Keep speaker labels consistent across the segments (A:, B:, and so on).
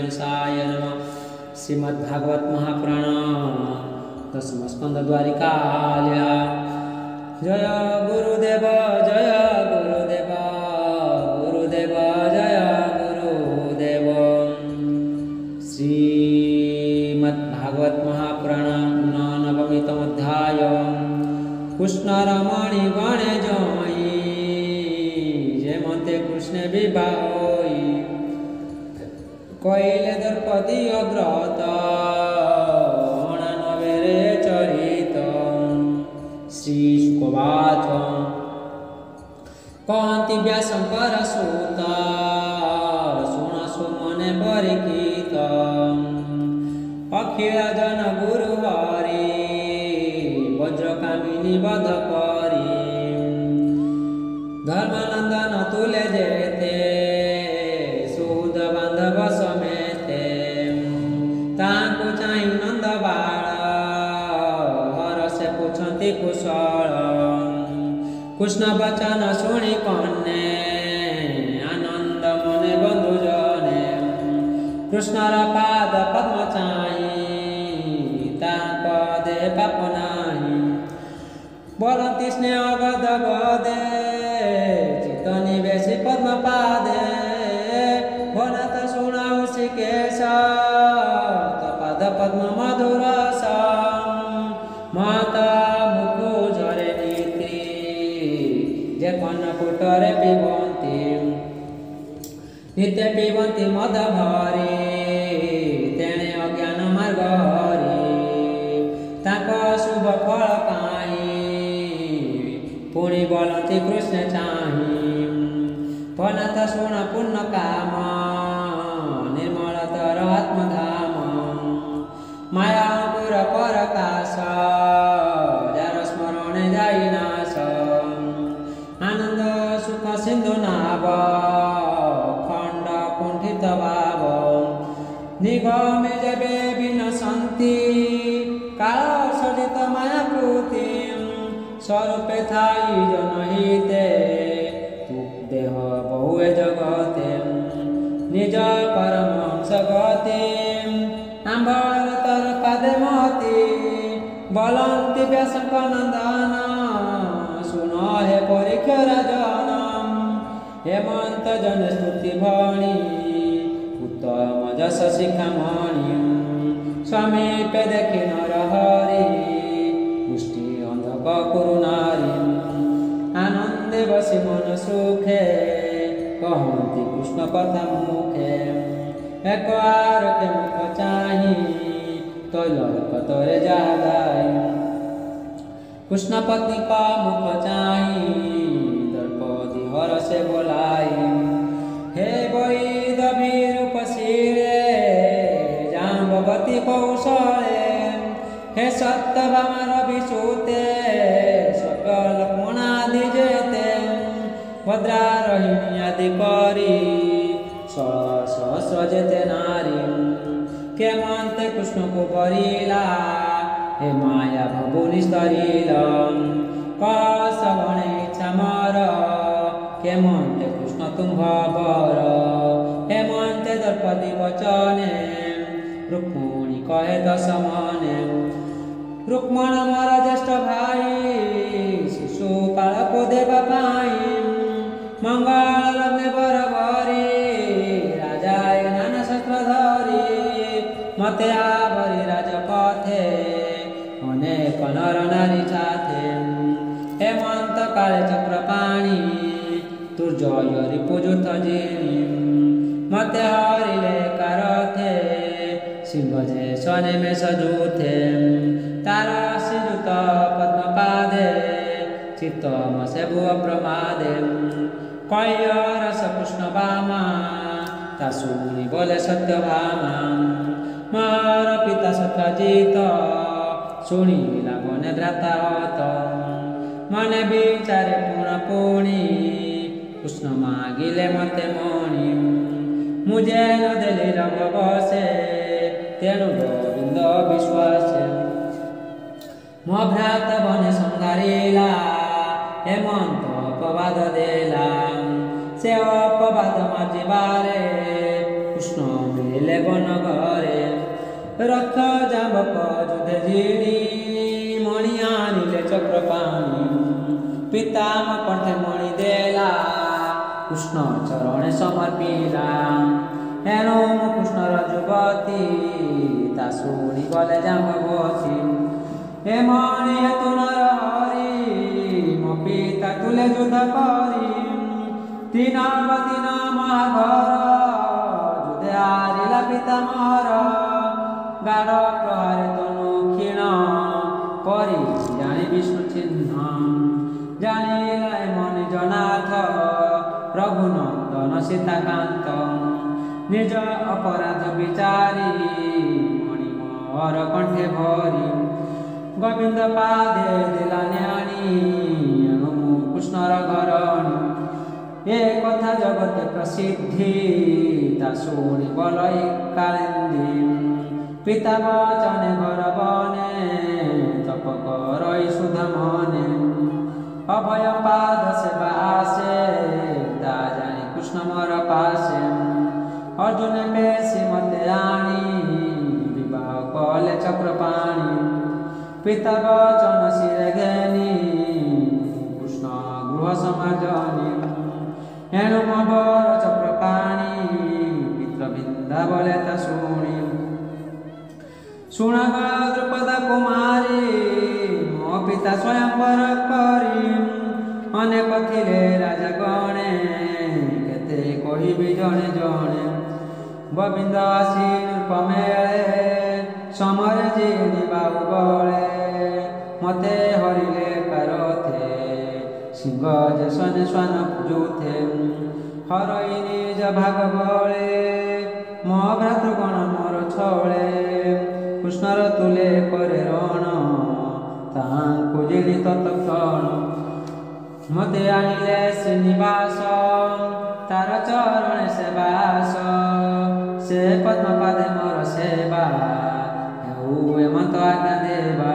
A: गणेशाय नमः। श्रीमद्भागवत महापुराण दशम स्कंद द्वारिकाल्या। जय गुरुदेव जय गुरुदेव गुरुदेव जय गुरुदेव। श्रीमद्भागवत महापुराण नवमीतमोऽध्याय। कृष्ण रमणी गणे जई जे मते कृष्ण विवाह कइले द्रौपदी अग्रत अणानवेरे चरित। श्री शुकवाच कहन्ति व्यासंकर सूत शुण सुमने परिकित। अखिल जन गुरु हरि वज्रकामिनी वध करी। धर्मानंदन तुले जेते सुद बांधव समेते। ताकु चाहि नंद बाळ हर से पुछन्ति कुशल। कृष्ण वचन शुणी कन्ने आनंद मने बंधु जने। कृष्णर पाद पद्म चाहि तापदे पाप नाही। बोलन्ति स्नेह गद गदे चित्त निवेशी पद्म पादे। भनत शुणौ ऋषिकेश तपाद पद्म मधुरस। माता मुखु झरे नीति जे कन्नकुटरे पिबन्ति। नित्य पिबन्ति मद भरी तेणे अज्ञान मार्ग हरि। ताक शुभ फल पाई पुणी बोलन्ति कृष्ण चाहि। भनत शुण पुण्य काम निर्मलतर आत्मधाम। माया अंकुर परकाश जार स्मरणे जाई नाश। आनंद सुख सिंधु नाव खंड कुंठित भाव। निगमे जेबे विनशन्ति काल सजित मायाकृति। स्वरूपे थाई जनहिते देह बहुए जगते। निज परमहंस गति आंबरतर पादे मति। बोलन्ति व्यासंकर नंदन शुण हे परीक्ष राजन। हेमंत जन स्तुति भणी उत्तम जस शिखामणि। समीपे देखि नर हरि पुष्टि अंधक कुरु नारी। आनंदे बसी मन सुखे कहन्ति कृष्ण कथा मुखे। एक आरके मुख चाहि तैलक तरे जादाई। कृष्ण पत्नी का मुख चाहि द्रौपदी हर से बोलाई। हे वैदवी रूप शिरे जाम्बवती कौशले। हे सत्यभामा रविसुते सकल लक्ष्मणादि जेते। भद्रारोहिणी आदि करी 16 जेते नारी। के मन्ते कृष्ण को परिला हे माया भगो निस्तरिल। कसवणे इच्छा मर के मन्ते कृष्ण तुम भवर। हे मन्ते द्रौपदी वचने रुक्मिणी कहे दश मने। रुक्मण मोर ज्येष्ठ भाई शिशुपाल को देवा पाई। मंगल लग्ने बरबरी राजाय नाना शस्त्र धरी। मते आवरी राजपथे अनेक नर नारी छाथे। हेमंत काले चक्रपाणी दुर्जय रिपुजुत जिनी। मते हरिले कारथे सिंह जे स्वने में सजूथे। तारा श्रीजुत पद्म पादे चित्तम से भुव प्रमादे। कय रस कृष्ण बामा ता शुनि बोले सत्यभामा। मार पिता सत्यजित शुणिला बने भ्राता हत। मने विचारे पुण पुणी कृष्ण मागिले मते मणि। मुझे न देली रंग बसे तेणु गोविंद विश्वासे। मो भ्रात बने संगारिला हेमंत अपवाद देला। से अपवाद माजिबारे কৃষ্ণ মিলিলে বন ঘরে রক্ষ যাবক যুদ্ধে জিণি মণি আনিলে চক্রপাণি পিতাম কণ্ঠে মণি দেলা কৃষ্ণ চরণে সমর্পিলা এଣୁ କୃଷ୍ଣର ଯୁବତୀ ତା ଶୁଣି ଗଲେ ଜାମ୍ବବତୀ ଏ ମଣି ହେତୁ ନର ହରି ମୋ ପିତା ତୁଲେ ଯୁଦ୍ଧ କରି ତିନବଦିନ ମହାଘର ଯୁଦ୍ଧେ ହାରିଲା ପିତା ମୋର ଗାଢ଼ ପ୍ରହାରେ ତନୁ କ୍ଷୀଣ କରି ଜାଣି ବିଷ୍ଣୁ ଚିହ୍ନ ଜାଣିଲା ଏ ମଣି ଜନାଥ ରଘୁନନ୍ଦନ ସୀତାକାନ୍ତ নিজ অপরাধ বিচারি মণি মোর কণ্ঠে ভরি গোবিন্দ পাদে দিলানে আনি এণু কৃষ্ণর ঘরণী এ কথা জগতে প্রসিদ্ধি তা শুনি বলই কালিন্দী পিতা বচনে ঘর বনে তপ করই সুধা মনে অভয় পাদ সেবা আসে তা জানি কৃষ্ণ মোর পাশে अर्जुन पेशी मते आनी विवाह कले चक्रपाणी पिता वचन शिरे घेनी कृष्ण गृह समाजनी एणु बर चक्रपाणी मित्र बिंदा बोले ता शुणी शुणग द्रुपद कुमारी मो पिता स्वयंवर करी अनेक थिले राजा गणे केते कहिबि जणे जणे गोविंद आसी नृप मेले समरे जिणी बाहुबले मते हरिले करथे सिंह जे स्वने स्वान पूजुथे हरई निज भाग बले मो भ्रातृगण मोर छळे कृष्णर तुले करे रण तांकु जिणी तत्क्षण मते आनिले श्रीनिवास तार चरण सेवास से पद्मपादे मोर सेवा हेउ एमत आज्ञा देवा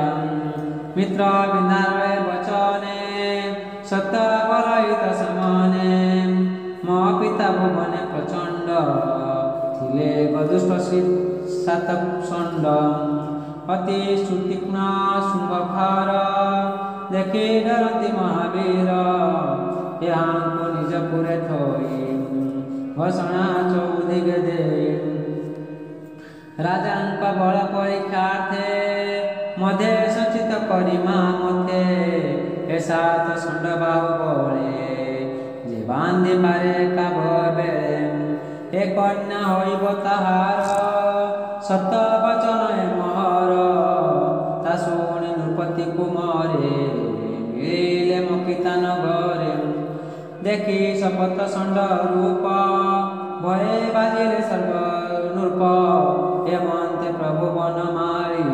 A: मित्र बिंदारे वचने सत्य बलहित समाने मो पिता भुवने प्रचंड थिले गदुष्ट सातषंड अति सुतीक्ष्ण शुंभखार देखि डरती महावीर यहाँको निज पुरे थोई घोषणा चौदिगे दे राजांक बल परीक्षार्थे मधे सचित करी मा मते ए सात षंड बाहु बले जे बांधि पारे काब बेले ए कन्या होइब ताहार सत वचन ए मोर ता शुणी नृपति कुमारे मिलिले मो पिता नगरे देखि शपथ षंड रूप भये बाजिले सर्व नृप हेमंते प्रभु वन मारी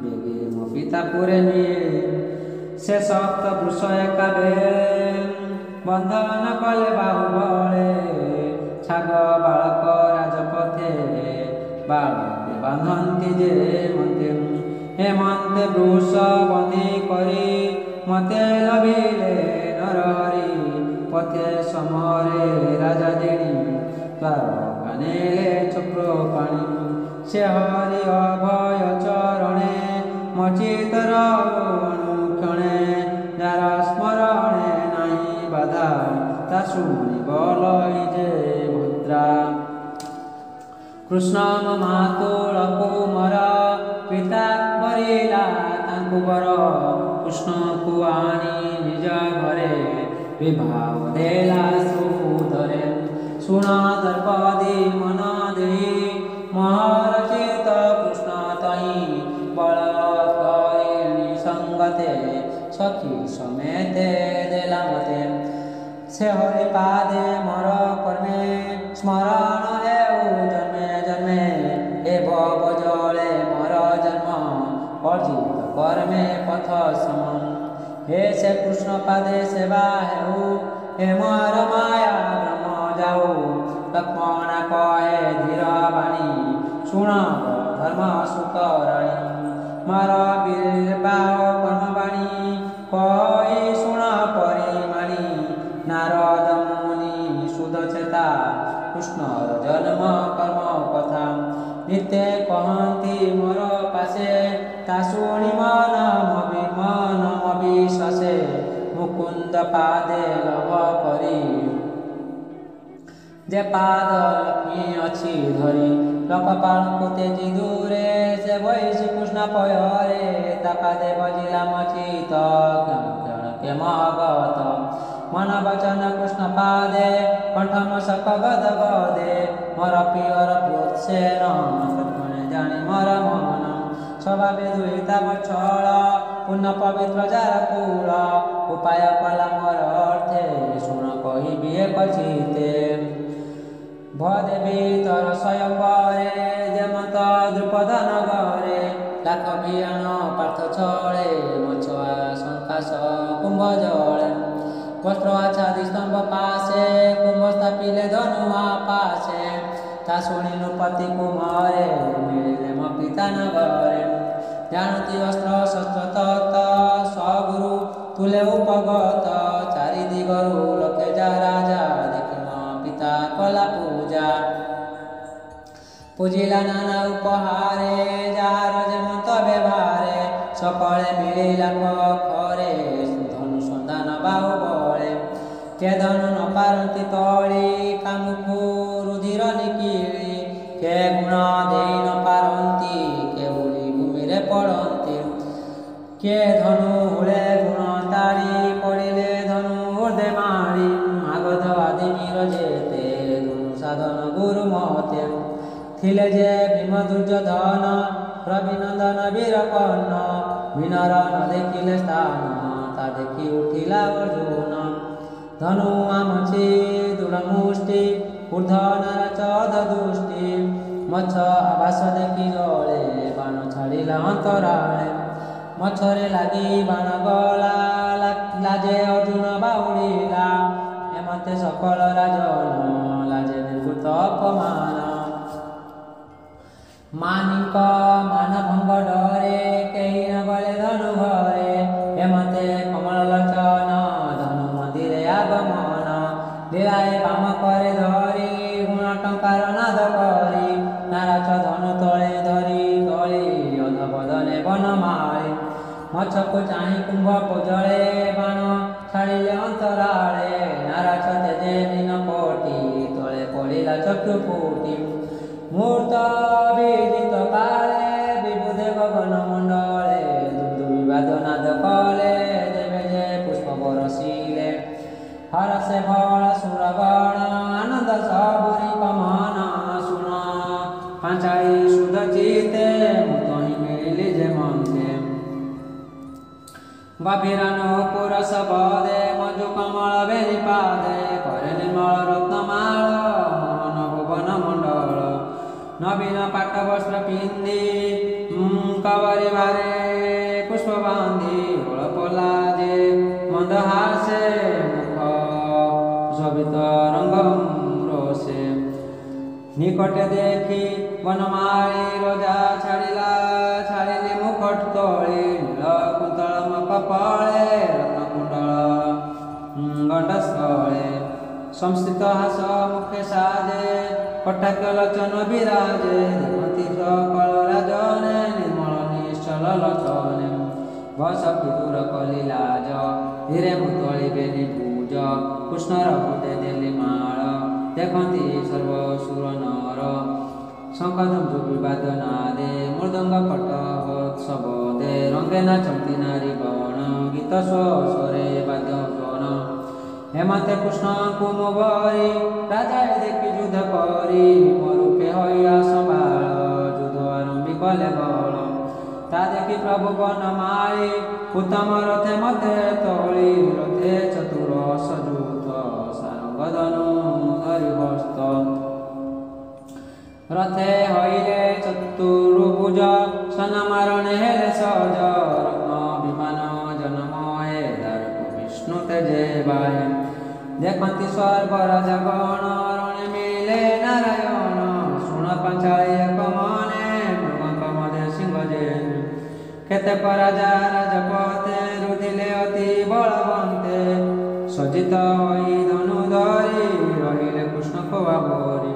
A: बेगे मो पिता पुरे निये से सप्त वृष एका बेले बंधन कले बाहुबले छाग बालक राजपथे बालके बांधन्ति जे मते हेमंते वृष बंधी करी मते लभिले नरहरि पथे समरे राजा देणी द्वारकानेले चक्रपाणी से हरि अभय चरणे मचितर अनुक्षणे जार स्मरणे नाही बाधा ता शुणी बलई जे भद्रा कृष्ण मातुल कुमार पिता बरिला तांकु बर कृष्ण को आनी निज घरे विभाव देला सुधरे शुण दर्पदी मन दे महरचित कृष्ण तही बल करी संगते सखी समेते देला मते से हरि पादे मोर कर्मे स्मरण हेउ जन्मे जन्मे ए भव जले मोर जन्म अर्जित कर्मे पथ सम हे से कृष्ण पादे सेवा हेउ हे मोर माया ब्रह्म जाऊ लक्ष्मण कहे धीर बाणी शुण धर्म सुतराणी मोर वीरबाह कर्म बाणी कहि शुण परिमाणी नारद मुनि सुध चेता कृष्ण जन्म ନିତେ କହନ୍ତି ମୋର ପାଶେ ତା ଶୁଣି ମନ ବିଶ୍ୱାସେ ମୁକୁନ୍ଦ ପାଦେ ଲୋଭ କରି ଯେ ପାଦ ଲକ୍ଷ୍ମୀ ଅଛି ଧରି ଲୋକପାଳଙ୍କୁ ତେଜି ଦୂରେ ସେ ବୈଶୀ କୃଷ୍ଣ ପୟରେ ତା ପାଦେ ବଜିଲା ମଚିତ କେମଗତ ମନ ବଚନ କୃଷ୍ଣ ପାଦେ କଣ୍ଠମ ସକ ଗଦ ଗଦେ ମୋର ପ୍ରିୟର ପ୍ରୋତ୍ସେନ ଜାଣି ମୋର ମନ ସ୍ୱଭାବେ ଦୁହିତା ବଛଳ ପୂର୍ଣ୍ଣ ପବିତ୍ର ଯାର କୂଳ ଉପାୟ କଲା ମୋର ଅର୍ଥେ ଶୁଣ କହିବି ଏକ ଚିତେ ଭଦେବୀ ତର ସ୍ୱୟଂବରେ ଯେମନ୍ତ ଦ୍ରୁପଦ ନଗରେ ଲାଖ ବିୟଣ ପାର୍ଥ ଛଳେ ମଛୁଆ ଶଙ୍କାଶ କୁମ୍ଭ ଜଳେ ବସ୍ତ୍ର ଆଚ୍ଛାଦି ସ୍ତମ୍ଭ ପାଶେ କୁମ୍ଭ ସ୍ଥାପିଲେ ଧନୁଆ ପାଶେ ତା ଶୁଣି ନୃପତି କୁମରେ ମିଳିଲେ ମୋ ପିତା ନଗରେ ଜାଣନ୍ତି ଅସ୍ତ୍ର ଶସ୍ତ୍ର ତତ୍ତ ସ୍ୱଗୁରୁ ତୁଲେ ଉପଗତ ଚାରି ଦିଗରୁ ଲୋକେ ଯା ରାଜା ଦେଖି ମୋ ପିତା କଲା ପୂଜା ପୂଜିଲା ନାନା ଉପହାରେ ଯାହାର ଯେମନ୍ତ ବ୍ୟବହାରେ ସକଳେ ମିଳିଲା ଖରେ ଧନୁ ସନ୍ଧାନ ବାହୁ ବଳେ କେ ଧନୁ ନ ପାରନ୍ତି ତଳି କାମୁକୁ ରୁଧିର ନିକିଳି କେ ଗୁଣ ଦେଇ ନ ପାରନ୍ତି କେ ଉଳି ଭୂମିରେ ପଡ଼ନ୍ତି କେ ଧନୁ ହୁଳେ ଗୁଣ ତାଳି ପଡ଼ିଲେ ଧନୁ ହୃଦେ ମାଳି ମାଗଧ ଆଦି ବୀର ଯେତେ ଧନୁ ସାଧନ ଗୁରୁ ମତେ ଥିଲେ ଯେ ଭୀମ ଦୁର୍ଯ୍ୟୋଧନ ରବିନନ୍ଦନ ବୀର କର୍ଣ୍ଣ ବିନର ନ ଦେଖିଲେ ସ୍ଥାନ ତା ଦେଖି ଉଠିଲା ଅର୍ଜୁନ ଧନୁ ଆମଛି ଦୃଢ଼ ମୁଷ୍ଟି ଊର୍ଦ୍ଧ୍ୱ ନାରଚଦ ଦୃଷ୍ଟି ମଛ ଆବାସ ଦେଖି ଜଳେ ବାଣ ଛାଡ଼ିଲା ଅନ୍ତରାଳେ ମଛରେ ଲାଗି ବାଣ ଗଲା ଲାଜେ ଅର୍ଜୁନ ବାହୁଡ଼ିଲା ଏମତେ ସକଳ ରାଜନ ଲାଜେ ନିର୍ଭୂତ ଅପମାନ ମାନିଙ୍କ ମାନ ଭଙ୍ଗ ଡରେ କେହି ନ ଗଲେ ଧନୁ ଘରେ ଏମତେ କମଳ ଲୋଚନ ଧନୁ ମନ୍ଦିରେ ଆଗମନ ଲୀଳାଏ ବାମ করে ଧରି ଗୁଣ ଟଙ୍କାର ନାଦ କରି ନାରାଚ ଧନୁ ତଳେ ଧରି ତଳି ଅଧ ବଦନେ ବନମାଳି ମଛକୁ ଚାହିଁ କୁମ୍ଭ ପୂଜଳେ ବାଣ ଛାଡ଼ିଲେ ଅନ୍ତରାଳେ ନାରାଚ ତେଜେ ଦିନ କୋଟି ତଳେ ପଡ଼ିଲା ଚକ୍ଷୁ ଫୁଟି ମୂର୍ତ୍ତ ବିଦିତ କାଳେ ବିବୁଧେ ଗଗନ ମଣ୍ଡଳେ ଦୁନ୍ଦୁ ବିବାଦ ନାଦ କଲେ ଦେବେ ଯେ ପୁଷ୍ପ ବରସିଲେ ହରସେ ଭଳ ସୁରଗଣ ଆନନ୍ଦ ସବୁରି କମନ ଶୁଣ ପାଞ୍ଚାଳି ସୁଧ ଚିତେ ମୁଁ ତହିଁ ମିଳିଲି ଯେ ମନ୍ତେ ଗଭୀରାନ ପୁରସ ବଦେ ମଞ୍ଜୁ କମଳ ବେନି ପାଦେ করে ନିର୍ମଳ ରତ୍ନମାଳ ମୋହନ ଭୁବନ ମଣ୍ଡଳ ନବୀନ ପାଟ ବସ୍ତ୍ର ପିନ୍ଧି କବରୀ ବାରେ ପୁଷ୍ପ ବାନ୍ଧି ଓଳପଲା ଯେ ମନ୍ଦ ହାସେ ମୁଖ ଶୋଭିତ ରଙ୍ଗ ରୋଷେ ନିକଟେ ଦେଖି ବନମାଳି ରୋଜା ଛାଡ଼ିଲି ମୁଖଟ ତୋଳି ନୀଳ କୁନ୍ତଳ କପଳେ ରତ୍ନକୁଣ୍ଡଳ ଗଣ୍ଡସ୍ଥଳେ ସଂସ୍ଥିତ ହାସ ମୁଖେ ସାଜେ କଟାକ୍ଷ ଲୋଚନ ବିରାଜେ ଦେଖନ୍ତି ସକଳ ରାଜନେ ନିର୍ମଳ ନିଶ୍ଚଳ ଲୋଚନେ ବସ ବିଦୁର କଲି ଲାଜ ଧୀରେ ମୁଁ ତଳିବେନି ଭୁଜ କୃଷ୍ଣର ହୃଦେ ଦେଲି ମାଳ ଦେଖନ୍ତି ସର୍ବସୁର ନର ଶଙ୍ଖଧୁମ୍ପୁ ବିବାଦ ନାଦେ ମୃଦଙ୍ଗ ପଟ ଉତ୍ସବଦେ ରଙ୍ଗେ ନାଚନ୍ତି ନାରୀ ଗଣ ଗୀତ ସ୍ୱରେ ବାଦ୍ୟ ସ୍ୱନ ଏମତେ କୃଷ୍ଣଙ୍କୁ ମୋ ବରି ରାଜାଏ ଦେଖି ଯୁଦ୍ଧ କରି ମୋ ରୂପେ ହଇଆ ସମ୍ଭାଳ ଯୁଦ୍ଧ ଆରମ୍ଭି କଲେ ବଳ ତା ଦେଖି ପ୍ରଭୁ ବନମାଳି ଉତ୍ତମ ରଥେ ମତେ ତଳି ରଥେ ଚତୁର ସଯୁତ ସାରଙ୍ଗ ଧନୁ ଧରି ହସ୍ତ ରଥେ ହଇଲେ ଚତୁର୍ଭୁଜ ସନମାରଣେ ହେଲେ ସଜ ରତ୍ନ ବିମାନ ଜନମଏ ଦାରକୁ ବିଷ୍ଣୁ ତେଜେ ବାଏ ଦେଖନ୍ତି ସ୍ୱର୍ଗ ରାଜଗଣ ରଣେ ମିଳେ ନାରାୟଣ ଶୁଣ ପାଞ୍ଚାଳି ଏକ ମନେ ମୃଗଙ୍କ ମଧ୍ୟରେ ସିଂହ ଯେ କେତେକ ରାଜା ରାଜପଥେ ରୁଧିଲେ ଅତି ବଳବନ୍ତେ ସଜିତ ହୋଇ ଧନୁ ଧରି ରହିଲେ କୃଷ୍ଣ କୋଆବରି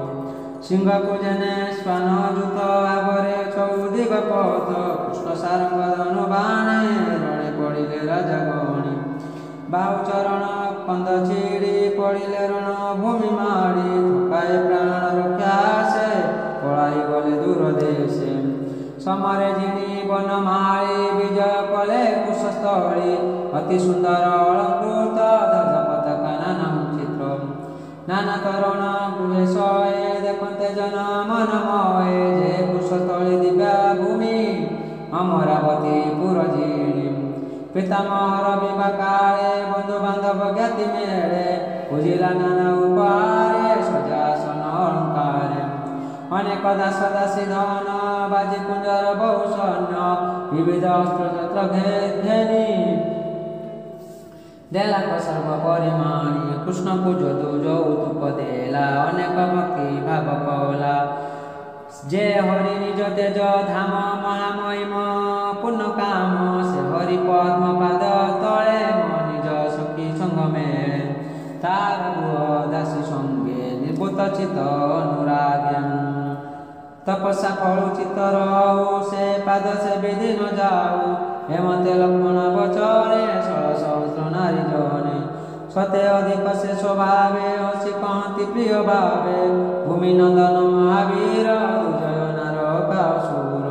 A: ସିଂହକୁ ଯେନେ ଶ୍ୱାନ ଜୁତ ଆଗରେ ଚଉଦିଗ ପଥ କୃଷ୍ଣ ସାରଙ୍ଗ ଧନୁ ବାଣେ ରଣେ ପଡ଼ିଲେ ରାଜା ଗଣି ବାହୁ ଚରଣ କନ୍ଦ ଛିଡ଼ି ପଡ଼ିଲେ ରଣ ଭୂମି ମାଡ଼ି ଥକାଏ ପ୍ରାଣ ରକ୍ଷା ସେ ପଳାଇ ଗଲେ ଦୂର ଦେଶେ ସମରେ ଜିଣି ବନମାଳି ବିଜୟ କଲେ କୁଶସ୍ଥଳୀ ଅତି ସୁନ୍ଦର ଅଳଙ୍କୃତ ଧ୍ୱଜ ପତାକା ନାନା ଚିତ୍ର ନାନା ତରୁଣ ଗୃହେ ଶଏ ଦେଖନ୍ତେ ଜନ ମନମଏ ଯେ କୁଶସ୍ଥଳୀ ଦିବ୍ୟା ଭୂମି ଅମରାବତୀ ପୁର ଜିଣି ପିତାମହର ବିବା କାଳେ ବନ୍ଧୁ ବାନ୍ଧବ ଜ୍ଞାତି ମେଳେ ବୁଝିଲା ନାନା ଉପାରେ ସଜାସନ ଅଳଙ୍କାରେ ଅନେକ ଦାସ ଦାସୀ ଧନ ବାଜି କୁଞ୍ଜର ବହୁ ସୈନ୍ୟ ବିବିଧ ଅସ୍ତ୍ରଶସ୍ତ୍ର ଘେନି ଦେଲା ସର୍ବ ପରିମାଣୀ କୃଷ୍ଣକୁ ଯଦୁ ଯୌତୁକ ଦେଲା ଅନେକ ଭକ୍ତି ଭାବ କଲା ଯେ ହରି ନିଜ ତେଜ ଧାମ ମହାମହିମ ପୂର୍ଣ୍ଣ କାମ ସେ ହରି ପଦ୍ମ ପାଦ ତଳେ ମୋ ନିଜ ସଖୀ ସଙ୍ଗ ମେଳେ ତାର ଦାସୀ ସଙ୍ଗେ ନିର୍ବୃତ ଚିତ ଅନୁରାଗ ତପସ୍ୟା ଫଳୁ ଚିତ୍ତ ରହୁ ସେ ପାଦ ସେ ବିଧି ନ ଯାଉ ହେମନ୍ତେ ଲକ୍ଷ୍ମଣ ବଚନେ 16 ସହସ୍ର ନାରୀ ଜନେ ସତେ ଅଧିକ ସେ ସ୍ୱଭାବେ ହସି କହନ୍ତି ପ୍ରିୟ ଭାବେ ଭୂମି ନନ୍ଦନ ମହାବୀର ଦୁଜୟ ନାର କାସୁର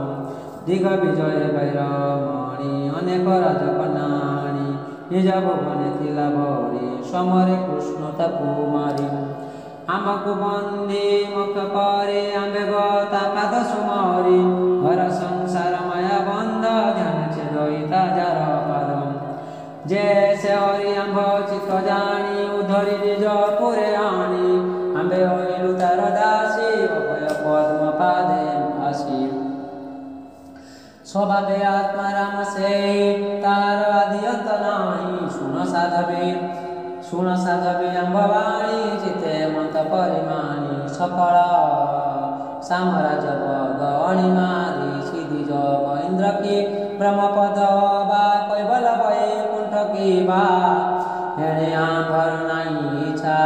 A: ଦିଗ ବିଜୟ ବୈର ମଣି ଅନେକ ରାଜକନ୍ୟାଣୀ ନିଜ ଭୁବନେ ଥିଲା ଭରି ସମରେ କୃଷ୍ଣ ତାକୁ ମାରି ଆମକୁ ବନ୍ଦୀ ମୁକ୍ତ କରି ଆମ୍ବେଗ ତା ପାଦ ସୁମରି ଘର ସଂସାର ମାୟା ବନ୍ଦ ଧ୍ୟାନ ଛେଦଇତା ଯାର ପାଦ ଯେ ସେ ହରି ଆମ୍ଭ ଚିତ୍ତ ଜାଣି ଉଧରି ନିଜ ପୁରେ ଆଣି ଆମ୍ବେ ହଇଲୁ ତାର ଦାସୀ ଅଭୟ ପଦ୍ମ ପାଦେ ଆସି ସ୍ୱଭାବେ ଆତ୍ମା ରାମ ସେଇ ତାର ଆଦି ଅନ୍ତ ନାହିଁ ଶୁଣ ସାଧବୀ ଆମ୍ଭବାଣୀ ଚିତେ ମନ୍ତ ପରିମାଣୀ ସକଳ ସାମରାଜ ଗଣିମାରି ସିଦ୍ଧି ଯୋଗ ଇନ୍ଦ୍ର କି ବ୍ରହ୍ମପଦ ବା কৈବଲ ବୈକୁଣ୍ଠ କି ବା ଏଣେ ଆମ୍ଭର ନାହିଁ ଇଚ୍ଛା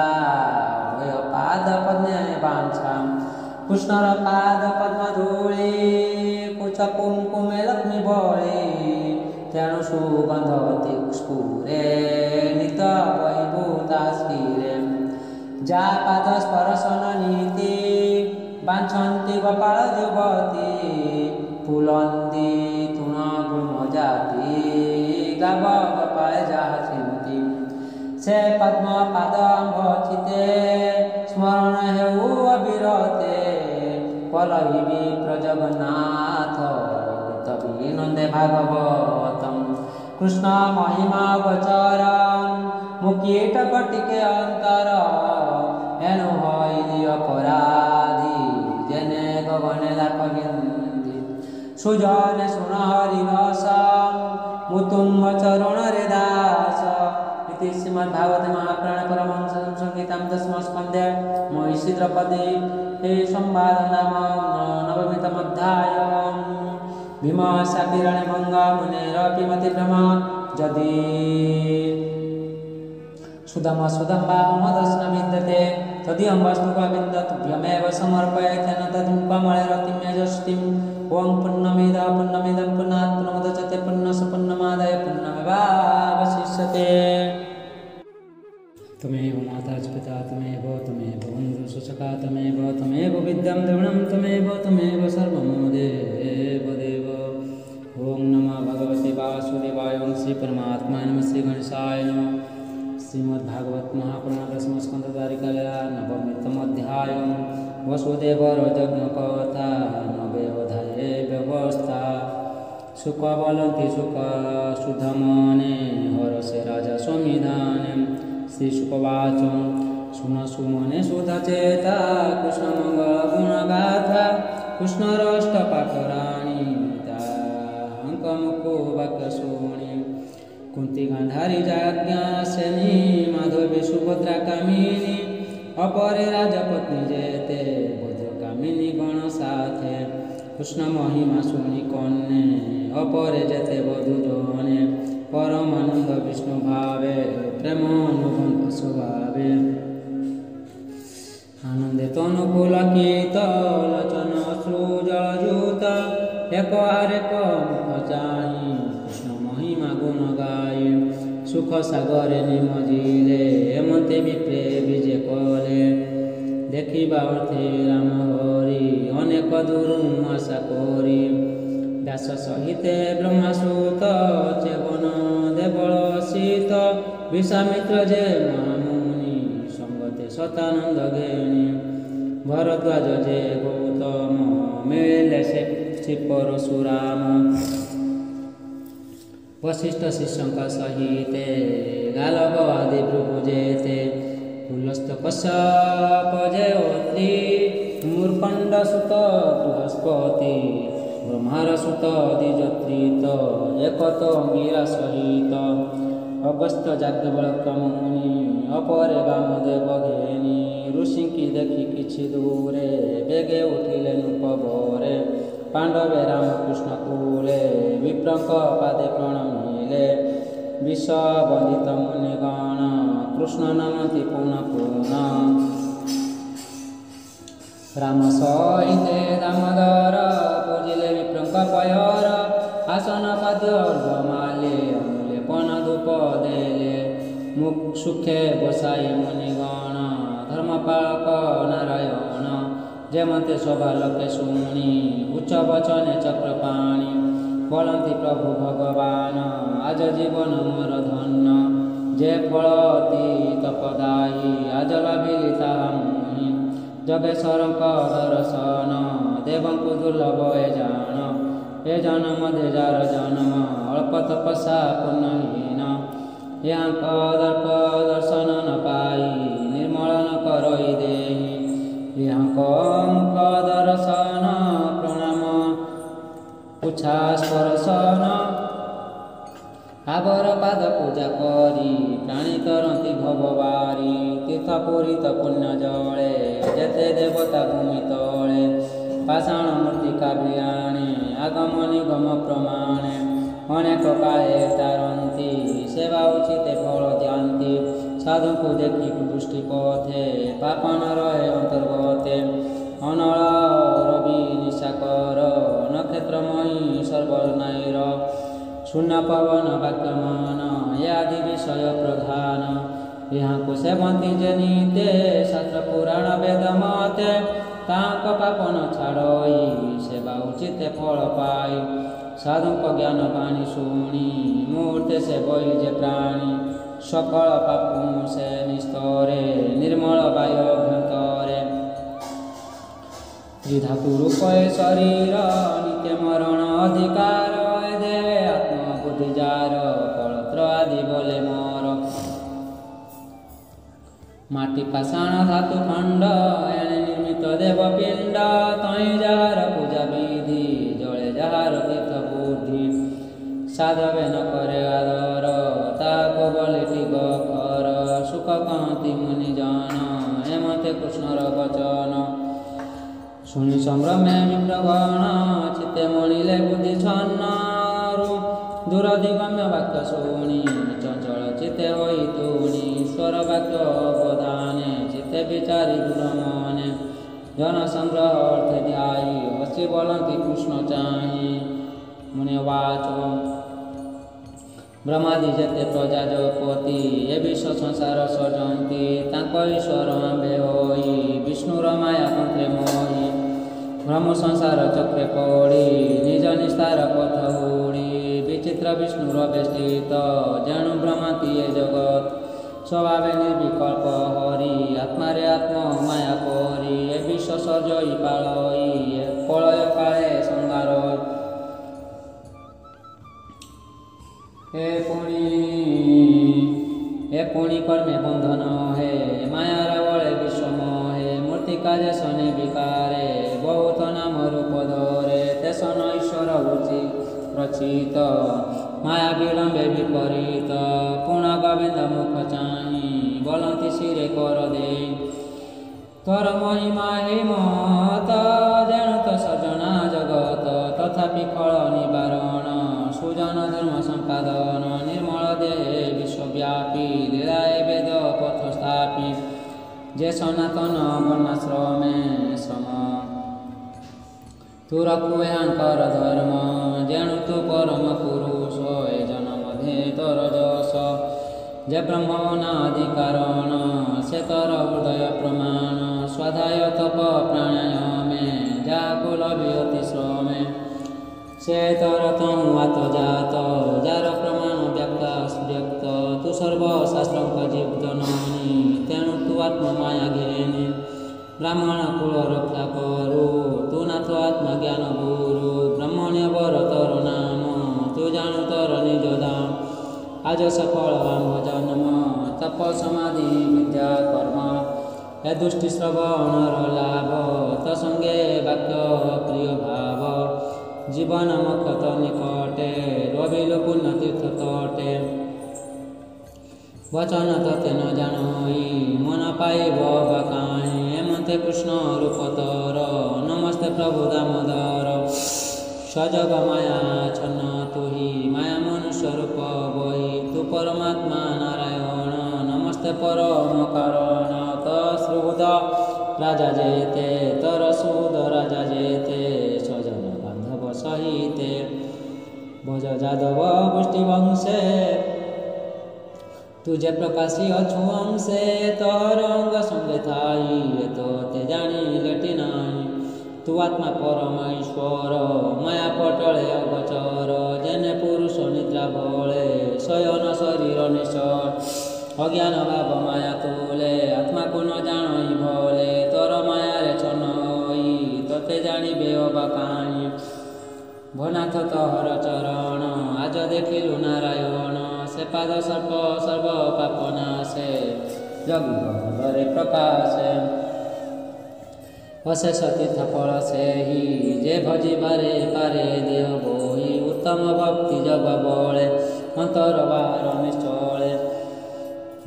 A: ଭୟ ପାଦ ପଦ୍ମେ ବାଞ୍ଛା କୃଷ୍ଣର ପାଦ ପଦ୍ମ ଧୂଳି କୁଚ କୁମକୁମେ ଲକ୍ଷ୍ମୀ ବଳି ତେଣୁ ସୁଗନ୍ଧ ସ୍ଫୁରେ ନିତ ବୈଭୂତାଶ୍ରୀରେ ଯା ପାଦ ସ୍ପର୍ଶନ ନୀତି ବାଞ୍ଛନ୍ତି ଗୋପାଳ ଯୁବତୀ ଫୁଲନ୍ତି ତୁଣ ଗୁଳ୍ମ ଜାତି ଗାବ ଗୋପାଳ ଯାହା ଚିନ୍ତି ସେ ପଦ୍ମ ପାଦ ଆମ୍ଭ ଚିତେ ସ୍ମରଣ ହେଉ ଅବିରତେ ପଲହିବି ପ୍ରଜଗନ୍ନାଥ ତବି ନନ୍ଦେ ଭାଗବତମ୍ କୃଷ୍ଣ ମହିମା ଗୋଚର ମୁକୀଟ କଟିକେ ଅନ୍ତର ଏଣୁ ହଇଲି ଅପରାଧୀ ଯେନେ ଗଗନେ ଲାଖ ଗିନ୍ଦି ସୁଜନେ ଶୁଣ ହରି ରସ ମୁତୁମ୍ବ ଚରଣରେ ଦାସ इति श्रीमद्भागवते महापुराणे परमहंस संहितां दशम स्कन्धे महिषी द्रौपदी संवाद नाम नवमीतमध्यायः भीमः शापिरणे भङ्ग मुनेरपि मतिभ्रम यदि सुदम्बा मदर्शन विद्यते तदीयं वस्तु विन्दतुभ्यमेव समर्पयेत् तद्कमले रतिमेजष्टिं ॐ पुण्यमिदं पुण्णात् पुण्यमुदच्यते पुण्यस्य पुण्यमादाय पुण्यमेवावशिष्यते त्वमेव माता च पिता त्वमेव बन्धुसुसखा त्वमेव विद्यां द्रविणं त्वमेव सर्वं मम देव ॐ नमः भगवते वासुदेवाय ॐ श्री परमात्माय नमः श्री गणेशाय नमः श्रीमद्भागवत महापुराण दशम स्कंध द्वारिकाया नवमीतमध्याय वसुदेवर यज्ञकथा नवोऽध्याये व्यवस्था सुख बलन्ति सुख सुधमने हरसे राजा संविधाने श्री सुखवाच सुन सुमने सुधचेता कृष्ण मंगल गुणगाथा कृष्णरष्टपाठराणी अंकमुको वाक्य शुणी कुंती गांधारी जाज्ञा सेनी माधवी सुभद्रा कामिनी अपरे राजपत्नी जेते भद्र कामिनी गण साथे कृष्ण महिमा शुणी कन्ने अपरे जेते बधु जने परमानंद विष्णु भावे प्रेम अनुबंध स्वभावे ଆନନ୍ଦିତ ଅନୁକୂଳକିତ ଲୋଚନ ଅଶ୍ରୁ ଜଳଯୁତ ଏକ ଆରେକ ମୁଖ ଚାହିଁ କୃଷ୍ଣ ମହିମା ଗୁଣ ଗାଇ ସୁଖ ସାଗରେ ନିମଜିଲେ ଏମତେ ବିପ୍ରେ ବିଜେ କଲେ ଦେଖିବା ଅର୍ଥେ ରାମ ହରି ଅନେକ ଦୂରୁ ଆଶା କରି ଦାସ ସହିତେ ବ୍ରହ୍ମାସୁତ ଚେବନ ଦେବଳ ଶୀତ ବିଶ୍ୱାମିତ୍ର ଯେ ମହାମୁନି ସଙ୍ଗତେ ସତାନନ୍ଦ ଘେଣି ଭରଦ୍ୱାଜ ଯେ ଗୌତମ ମିଳିଲେ ସେ ପରଶୁରାମ ବଶିଷ୍ଠ ଶିଷ୍ୟଙ୍କ ସହିତେ ଗାଲବ ଆଦି ପ୍ରଭୁ ଯେତେ ପୁଲସ୍ତ କଶ୍ୟପ ଯେ ଅତ୍ରି ମୂର୍ଖଣ୍ଡ ସୁତ ବୃହସ୍ପତି ବ୍ରହ୍ମାର ସୁତ ଦ୍ୱିଜତ୍ରିତ ଏକତ ଅଙ୍ଗିରା ସହିତ ଅଗସ୍ତ୍ୟ ଯାଜ୍ଞବଲ୍କ୍ୟ ମୁନି ଅପରେ ବାମଦେବ ଘେନି ଋଷିଙ୍କି ଦେଖି କିଛି ଦୂରେ ବେଗେ ଉଠିଲେ ନୃପବରେ ପାଣ୍ଡବେ ରାମକୃଷ୍ଣ କୂଳେ ବିପ୍ରଙ୍କ ପାଦେ ପ୍ରଣମିଲେ ବିଷ ବନ୍ଦିତ ମୁନିଗଣ କୃଷ୍ଣ ନମନ୍ତି ପୁନ ପୁନ ରାମ ସହିତେ ଦାମୋଦର ପୂଜିଲେ ବିପ୍ରଙ୍କ ପୟର ଆସନ ପାଦ୍ୟ ଅର୍ଘମାଲେ ଅନୁଲେପନ ଧୂପ ଦେଲେ ସୁଖେ ବସାଇ ମୁନିଗଣ ଧର୍ମପାଳକ ନାରାୟଣ ଯେମତେ ସଭା ଲୋକେ ଶୁଣି ଉଚ୍ଚ ବଚନେ ଚକ୍ରପାଣି ବୋଲନ୍ତି ପ୍ରଭୁ ଭଗବାନ ଆଜ ଜୀବନ ମୋର ଧନ୍ୟ ଯେ ଫଳ ଅତି ତପଦାୟୀ ଆଜ ଲଭିଲି ତାହା ମୁହିଁ ଜଗେଶ୍ୱରଙ୍କ ଦର୍ଶନ ଦେବଙ୍କୁ ଦୁର୍ଲଭ ଏ ଜାଣ ଏ ଜନ୍ମ ଦେଜାର ଜନ୍ମ ଅଳ୍ପ ତପସ୍ୟା ପୂର୍ଣ୍ଣହୀନ ୟାଙ୍କ ଦର୍ପ ଦର୍ଶନ ନ ପାଇ ନିର୍ମଳନ କରଇ ଦେହି ୟାଙ୍କ ମୁଖ ଦର୍ଶନ ପ୍ରଣାମ ପୁଚ୍ଛା ସ୍ପର୍ଶନ ଆବର ପାଦ ପୂଜା କରି ପ୍ରାଣୀ ତରନ୍ତି ଭବବାରୀ ତୀର୍ଥ ପୂରିତ ପୁଣ୍ୟ ଜଳେ ଯେତେ ଦେବତା ଭୂମି ତଳେ ପାଷାଣ ମୂର୍ତ୍ତିକା ବିଆଣେ ଆଗମ ନିଗମ ପ୍ରମାଣେ ଅନେକ କାଳେ ତାରନ୍ତି ସେବା ଉଚିତେ ଫଳ ଦିଅନ୍ତି ସାଧୁଙ୍କୁ ଦେଖି ଦୃଷ୍ଟି ପଥେ ପାପନ ରହେ ଅନ୍ତର୍ଗତେ ଅନଳ ରବି ନିଶାକର ନକ୍ଷତ୍ରମୟୀ ସର୍ବନାଇର ଶୂନ୍ୟ ପବନ ବାକ୍ୟମାନ ଏ ଆଦି ବିଷୟ ପ୍ରଧାନ ଏହାକୁ ସେବନ୍ତି ଯେ ନିତେ ଶାସ୍ତ୍ର ପୁରାଣ ବେଦ ମତେ ତାଙ୍କ ପାପନ ଛାଡ଼ଇ ସେବା ଉଚିତେ ଫଳ ପାଇ ସାଧୁଙ୍କ ଜ୍ଞାନ ବାଣୀ ଶୁଣି ମୂର୍ତ୍ତେ ସେ ବହି ଯେ ପ୍ରାଣୀ ସକଳ ପାପୁ ସେ ନିସ୍ତରେ ନିର୍ମଳ ବାୟୁ ଅଭ୍ୟନ୍ତରେ ତ୍ରିଧାତୁ ରୂପ ଏ ଶରୀର ନିତ୍ୟ ମରଣ ଅଧିକାର ଏ ଦେହେ ଆତ୍ମବୁଦ୍ଧି ଯାର କଳତ୍ର ଆଦି ବୋଲେ ମୋର ମାଟି ପାଷାଣ ଧାତୁ ଖଣ୍ଡ ଏଣେ ନିର୍ମିତ ଦେବ ପିଣ୍ଡ ତଇଁ ଯାହାର ପୂଜା ବିଧି ଜଳେ ଯାହାର ତୀର୍ଥ ବୁଦ୍ଧି ସାଧବେ ନ କରେ ଆଦର ତାକୁ ବୋଲେଟି ଗଖର ସୁଖ କହନ୍ତି ମୁନି ଜନ ଏମତେ କୃଷ୍ଣର ବଚନ ଶୁଣି ସମ୍ଭ୍ରମେ ବିପ୍ରଗଣ ଚିତ୍ତେ ମଣିଲେ ବୁଦ୍ଧି ଛନ୍ନରୁ ଦୂର ଦିଗମ୍ୟ ବାକ୍ୟ ଶୁଣି ଚଞ୍ଚଳ ଚିତ୍ତେ ହୋଇ ତୁଣି ଈଶ୍ୱର ବାକ୍ୟ ଅବଦାନେ ଚିତ୍ତେ ବିଚାରି ଦୂର ମନେ ଜନ ସଂଗ୍ରହ ଅର୍ଥେ ଧ୍ୟାଇ ହସି ବୋଲନ୍ତି କୃଷ୍ଣ ଚାହିଁ ମୁନି ବାଚ ବ୍ରହ୍ମାଦି ଯେତେ ପ୍ରଜାପତି ଏ ବିଶ୍ୱ ସଂସାର ସଜନ୍ତି ତାଙ୍କ ଈଶ୍ୱର ଆମ୍ଭେ ହୋଇ ବିଷ୍ଣୁର ମାୟା ତନ୍ତ୍ରେ ମୋହି ବ୍ରହ୍ମ ସଂସାର ଚକ୍ରେ ପଡ଼ି ନିଜ ନିସ୍ତାର ପଥ ହୁଡ଼ି ବିଚିତ୍ର ବିଷ୍ଣୁର ବେଷ୍ଟିତ ଯେଣୁ ବ୍ରହ୍ମାତି ଏ ଜଗତ ସ୍ୱଭାବେ ନିର୍ବିକଳ୍ପ ହରି ଆତ୍ମାରେ ଆତ୍ମ ମାୟା କରି ଏ ବିଶ୍ୱ ସର୍ଜଇ ପାଳଇ ପ୍ରଳୟ କାଳେ ସଂଗାର ଏ ପୁଣି କର୍ମେ ବନ୍ଧନ ହେ ମାୟାର ବଳେ ବିଶ୍ୱ ମୋহে ମୂର୍ତ୍ତିକା ଯେ ଶନି ବିକାରେ ବହୁତ ନାମ ରୂପ ଧରେ ତେସନ ଈଶ୍ୱର ବୁଝି ରଚିତ ମାୟା ବିଳମ୍ବେ ବିପରୀତ ପୁଣ ଗୋବିନ୍ଦ ମୁଖ ଚାହିଁ ବୋଲନ୍ତି ଶିରେ କର ଦେଇ ତୋର ମହିମା ହି ମହତ ଯେଣୁ ତ ସଜନା ଜଗତ ତଥାପି ଫଳ ନିବାରଣ ସୁଜନ ଧର୍ମ ସମ୍ପାଦନ ନିର୍ମଳ ଦେହେ ବିଶ୍ୱବ୍ୟାପୀ লীଳାଏ ବେଦ ପଥ ସ୍ଥାପି ଯେ ସନାତନ ବର୍ଣ୍ଣାଶ୍ରମେ ସମ ତୁ ରଖୁ ଏହାଙ୍କର ଧର୍ମ ଯେଣୁ ତୁ ପରମ ପୁରୁଷ ଏ ଜନମଧେ ତୋର ଯଶ ଯେ ବ୍ରହ୍ମନାଦି କାରଣ ସେ ତୋର ହୃଦୟ ପ୍ରମାଣ ସ୍ୱାଧ୍ୟାୟ ତପ ପ୍ରାଣାୟାମେ ଯାହାକୁ ଲଭି ଅତି ଶ୍ରମେ ସେ ତୋର ତନୁ ଆତଜାତ ଯାର ପ୍ରମାଣ ବ୍ୟକ୍ତ ତୁ ସର୍ବଶାସ୍ତ୍ରଙ୍କ ଜୀବଜନନୀ ତେଣୁ ତୁ ଆତ୍ମମାୟା ଘେନି ବ୍ରାହ୍ମଣ କୁଳ ରକ୍ଷା କରୁ ତୁ ନାଥ ଆତ୍ମଜ୍ଞାନ ଗୁରୁ ବ୍ରହ୍ମଣ୍ୟ ବର ତୋର ନାମ ତୁ ଜାଣୁ ତୋର ନିଜ ଦାମ ଆଜ ସଫଳ ଆମ ଜନ୍ମ ତପ ସମାଧି ବିଦ୍ୟା କର୍ମ ଏ ଦୃଷ୍ଟି ଶ୍ରବଣର ଲାଭ ତ ସଙ୍ଗେ ବାକ୍ୟ ପ୍ରିୟ ଭାବ ଜୀବନ ମୁଖ୍ୟତ ନିକଟେ ରବିଲୁ ପୁଣ୍ୟ ତୀର୍ଥ ତଟେ ବଚନ ତତେ ନ ଜାଣଇ ମନ ପାଇବ ବା କାହିଁ ଏମତେ କୃଷ୍ଣ ରୂପ ତୋର ନମସ୍ତେ ପ୍ରଭୁ ଦାମୋଦର ସଜଗ ମାୟା ଛନ୍ନ ତୁହି ମାୟା ମନୁଷ୍ୟ ରୂପ ବହି ତୁ ପରମାତ୍ମା ନାରାୟଣ ନମସ୍ତେ ପରମ କାରଣ ତ ସୁହୃଦ ରାଜା ଯେତେ ତୋର ସୁହୃଦ ରାଜା ଯେତେ ସଜନ ବାନ୍ଧବ ସହିତେ ଭଜ ଯାଦବ ଗୋଷ୍ଠୀ ବଂଶେ तुझे प्रकाशी अछु अंशे तोहर अंग संगे थाई तोते जानी लेटी नाई तू आत्मा परम ईश्वर माया पटले अगोचर जेने पुरुष निद्रा बळे शयन शरीर निश्चर अज्ञान भाव माया तुले आत्मा को न जाणई भले तोर मायारे छनई तोते जानिबे अबा काई भनाथ तोहर चरण आज देखिलु नारायण से पाद सर्प सर्व पापनाशे जगरे प्रकाशे अशेष तीर्थ फल से ही जे भजी बारे पारे देह बोही उत्तम भक्ति जग बळे अंतर बाहर निश्चले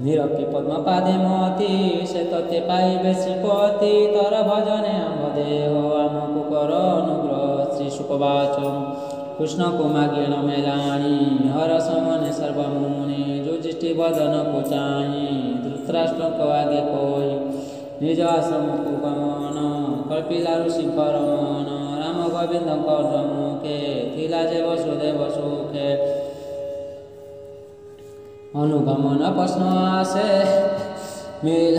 A: निरपी पद्म पादे मती से तते पाइबे श्रीपति तर भजने आम देह आमको कर अनुग्रह श्री सुखवाच कृष्ण को मागे न मेलाणी हर समने सर्वमुनि जुजिष्टि बदन को चाही धृतराष्ट्र को आगे कोई निज आश्रम को गमन कल्पिला ऋषिकर मन राम गोविंद मुखे थिला जे वसुदेव सुखे अनुगमन प्रश्न आसे मिल